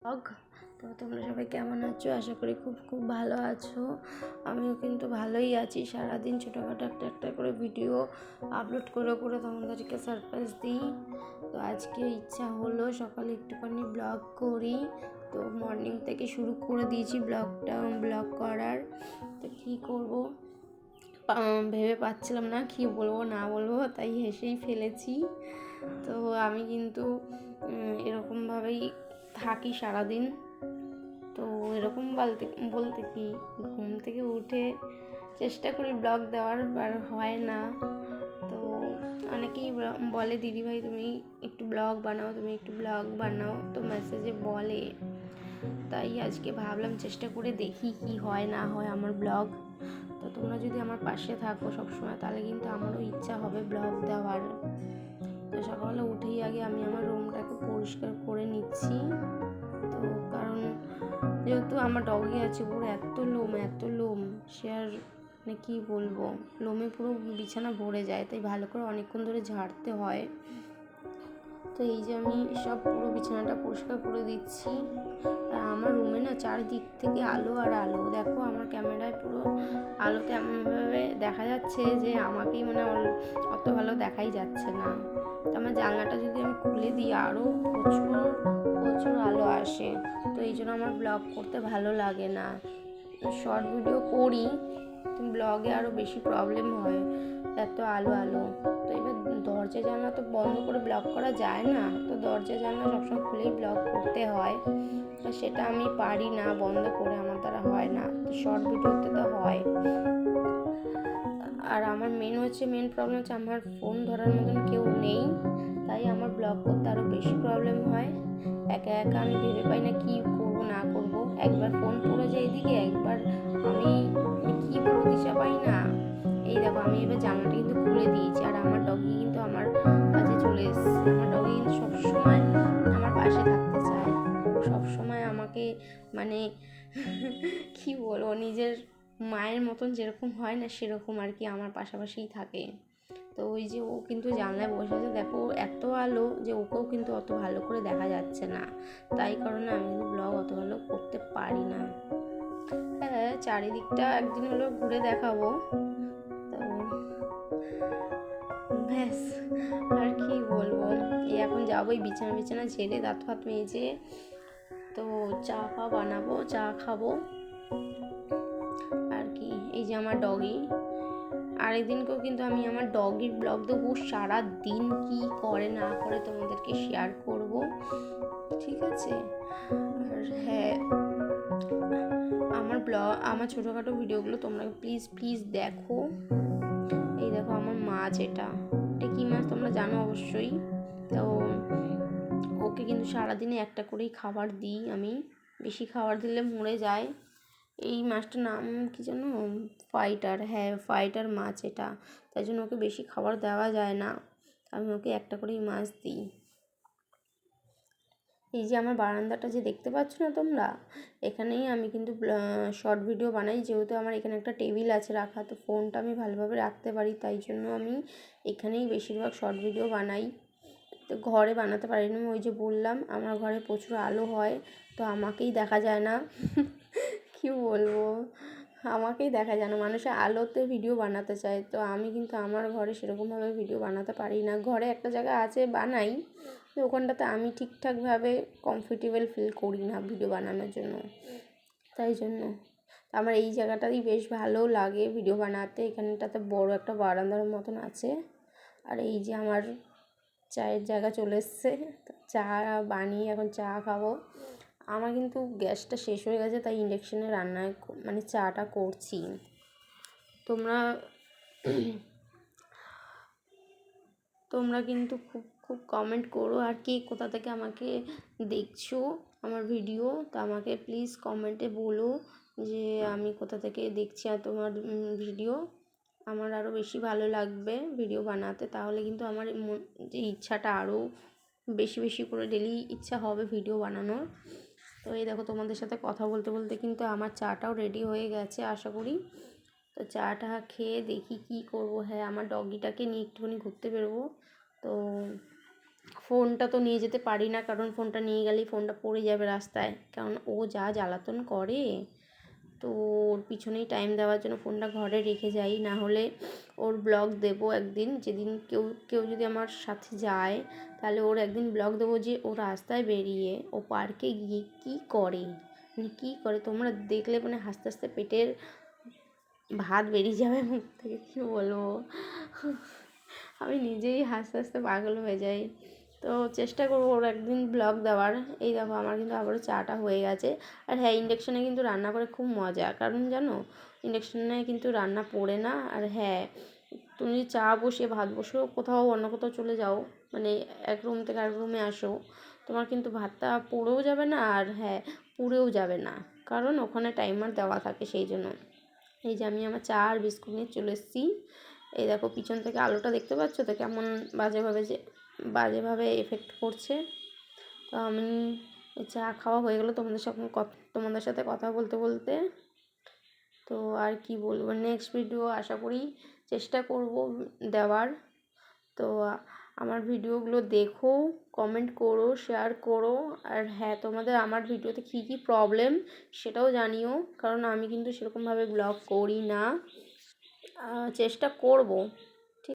Blog. তো তোমরা সবাই কেমন আছো? আশা করি খুব ভালো আছো। আমিও কিন্তু ভালোই আছি। সারাদিন ছোটোখাটো একটা করে ভিডিও আপলোড করে তোমাদেরকে সারপ্রাইজ দিই। তো আজকে ইচ্ছা হলো সকালে একটুখানি ব্লগ করি। তো মর্নিং থেকে শুরু করে দিয়েছি ব্লগ করার। তো কী করব ভেবে পাচ্ছিলাম না কি বলবো না বলবো, তাই হেসেই ফেলেছি। তো আমি কিন্তু এরকমভাবেই থাকি সারাদিন। তো এরকম বলতে কি, ঘুম থেকে উঠে চেষ্টা করি ব্লগ দেওয়ার, আর হয় না। তো অনেকেই বলে দিদিভাই তুমি একটু ব্লগ বানাও, তো মেসেজে বলে। তাই আজকে ভাবলাম চেষ্টা করে দেখি কি হয় না হয় আমার ব্লগ। তো তোমরা যদি আমার পাশে থাকো সবসময়, তাহলে কিন্তু আমারও ইচ্ছা হবে ব্লগ দেওয়ার। তো সকালে উঠেই আগে আমি আমার রুমটাকে পরিষ্কার করে নিচ্ছি। তো কারণ যেহেতু আমার ডগি আছে, পুরো এত লোম সে আর মানে কী বলবো, লোমে পুরো বিছানা ভরে যায়, তাই ভালো করে অনেকক্ষণ ধরে ঝাড়তে হয়। তো এই যে আমি সব পুরো বিছানাটা পরিষ্কার করে দিচ্ছি। আর আমার রুমে না চারিদিক থেকে আলো আর আলো, দেখো আমার ক্যামেরায় পুরো আলোতে এমনভাবে দেখা যাচ্ছে যে আমাকেই মানে অত ভালো দেখাই যাচ্ছে না। তো আমার জানলাটা যদি আমি খুলে দিই আরও প্রচুর আলো আসে। তো এই জন্য আমার ব্লগ করতে ভালো লাগে না। শর্ট ভিডিও করি, ব্লগে আরও বেশি প্রবলেম হয়, এত আলো। তো এবার দরজা জানলা তো বন্ধ করে ব্লগ করা যায় না, তো দরজা জানলা সবসময় খুলেই ব্লগ করতে হয়। তো সেটা আমি পারি না বন্ধ করে, আমার দ্বারা হয় না। তো শর্ট ভিডিওতে তো হয়। আর আমার মেন প্রবলেম হচ্ছে আমার ফোন ধরার মতন কেউ নেই, তাই আমার ব্লগ করতে আরও বেশি প্রবলেম হয়। একা আমি ভেবে পাই না কী করবো না করবো। একবার ফোন পড়ে যায় এদিকে, একবার আমি কী বলবো দিশা পাই না। এই দেখো আমি এবার জানলাটা কিন্তু খুলে দিয়েছি, আর আমার ডগি কিন্তু আমার কাছে চলে এসেছে। আমার ডগি কিন্তু সবসময় আমার পাশে থাকতে চায়, সবসময় আমাকে মানে কী বলবো, নিজের মায়ের মতন যেরকম হয় না, সেরকম আর কি আমার পাশাপাশিই থাকে। তো ওই যে ও কিন্তু জানলায় বসে আছে, দেখো এত আলো যে ওকেও কিন্তু অত ভালো করে দেখা যাচ্ছে না, তাই কারণে আমি কিন্তু ব্লগ অত ভালো করতে পারি না। হ্যাঁ, চারিদিকটা একদিন হলো ঘুরে দেখাবো। তো ব্যাস, আর কি বলবো। এই এখন যাবো এই বিছানা ঝেড়ে দাঁত ফাত মেজে, তো চা বানাবো, চা খাবো আর কি। এই যে আমার ডগি, আরেকদিনকেও কিন্তু আমি আমার ডগির ব্লগ দেবো, সারা দিন কি করে না করে তোমাদেরকে শেয়ার করব, ঠিক আছে? আর হ্যাঁ, আমার ছোটোখাটো ভিডিওগুলো তোমরা প্লিজ দেখো। এই দেখো আমার মাছ, এটা কী মাছ তোমরা জানো অবশ্যই। তো ওকে কিন্তু সারাদিনে একটা করেই খাবার দিই আমি, বেশি খাবার দিলে মরে যায়। এই মাছটার নাম কি জানো, ফাইটার মাছ এটা, তাই জন্য ওকে বেশি খাবার দেওয়া যায় না, আমি ওকে একটা করেই মাছ দিই। এই যে আমার বারান্দাটা যে দেখতে পাচ্ছ না তোমরা, এখানেই আমি কিন্তু শর্ট ভিডিও বানাই। যেহেতু আমার এখানে একটা টেবিল আছে রাখা, তো ফোনটা আমি ভালোভাবে রাখতে পারি, তাই জন্য আমি এখানেই বেশিরভাগ শর্ট ভিডিও বানাই। তো ঘরে বানাতে পারিনি, ওই যে বললাম আমার ঘরে প্রচুর আলো হয়, তো আমাকেই দেখা যায় না কি বলবো, আমাকেই দেখা যায় না। মানুষের আলোতে ভিডিও বানাতে চায়, তো আমি কিন্তু আমার ঘরে সেরকমভাবে ভিডিও বানাতে পারি না। ঘরে একটা জায়গা আছে বানাই, তো ওখানটাতে আমি ঠিকঠাকভাবে কমফোর্টেবল ফিল করি না ভিডিও বানানোর জন্য, তাই জন্য আমার এই জায়গাটাই বেশ ভালো লাগে ভিডিও বানাতে। এখানটাতে বড় একটা বারান্দার মতন আছে, আর এই যে আমার চায়ের জায়গা চলে এসছে, চা বানিয়ে এখন চা খাবো। আমার কিন্তু গ্যাসটা শেষ হয়ে গেছে, তাই ইন্ডাকশানে রান্নায় মানে চাটা করছি। তোমরা কিন্তু খুব কমেন্ট করো, আর কে কোথা থেকে আমাকে দেখছো আমার ভিডিও, তো আমাকে প্লিজ কমেন্টে বলো যে আমি কোথা থেকে দেখছি আর তোমার ভিডিও। আমার আরও বেশি ভালো লাগবে ভিডিও বানাতে, তাহলে কিন্তু আমার যে ইচ্ছাটা আরও বেশি করে ডেলি ইচ্ছা হবে ভিডিও বানানোর। তো এই দেখো তোমাদের সাথে কথা বলতে কিন্তু আমার চাটাও রেডি হয়ে গেছে আশা করি। তো চাটা খেয়ে দেখি কি করব। হ্যাঁ, আমার ডগিটাকে নিয়ে একটুখানি ঘুরতে বেরোবো। তো ফোনটা তো নিয়ে যেতে পারি না, কারণ ফোনটা নিয়ে গেলেই ফোনটা পড়ে যাবে রাস্তায়, কারণ ও যা জ্বালাতন করে। তো ওর পিছনেই টাইম দেওয়ার জন্য ফোনটা ঘরে রেখে যাই, না হলে ওর ব্লগ দেবো একদিন, যেদিন কেউ কেউ যদি আমার সাথে যায় তাহলে ওর একদিন ব্লগ দেবো যে ও রাস্তায় বেরিয়ে ও পার্কে গিয়ে কী করে, মানে কী করে তোমরা দেখলে মানে হাসতে হাসতে পেটের ভাত বেরিয়ে যাবে মুখ থেকে, কী বলবো। আমি নিজেই হাসতে হাসতে পাগল হয়ে যাই। তো চেষ্টা করবো ওর একদিন ব্লগ দেওয়ার। এই দেখো আমার কিন্তু আবারও চাটা হয়ে গেছে। আর হ্যাঁ, ইন্ডাকশানে কিন্তু রান্না করে খুব মজা, কারণ জানো ইন্ডাকশানে কিন্তু রান্না পড়ে না। আর হ্যাঁ, তুমি যদি চা বসিয়ে ভাত বসেও কোথাও অন্য কোথাও চলে যাও, মানে এক রুম থেকে আরেক রুমে আসো, তোমার কিন্তু ভাতটা পুড়েও যাবে না, আর হ্যাঁ পুড়েও যাবে না, কারণ ওখানে টাইমার দেওয়া থাকে সেই জন্য। এই যে আমি আমার চা আর বিস্কুট নিয়ে চলে এসেছি। এই দেখো পিছন থেকে আলোটা দেখতে পাচ্ছ তো কেমন বাজেভাবে এফেক্ট করছে। তো আমি চা খাওয়া হয়ে গেলো তোমাদের সাথে কথা বলতে বলতে। তো আর কি বলবো, নেক্সট ভিডিও আশা করি চেষ্টা করব দেওয়ার। তো আমার ভিডিওগুলো দেখো, কমেন্ট করো, শেয়ার করো। আর হ্যাঁ, তোমাদের আমার ভিডিওতে কী কী প্রবলেম সেটাও জানিও, কারণ আমি কিন্তু সেরকমভাবে ব্লগ করি না। চেষ্টা করব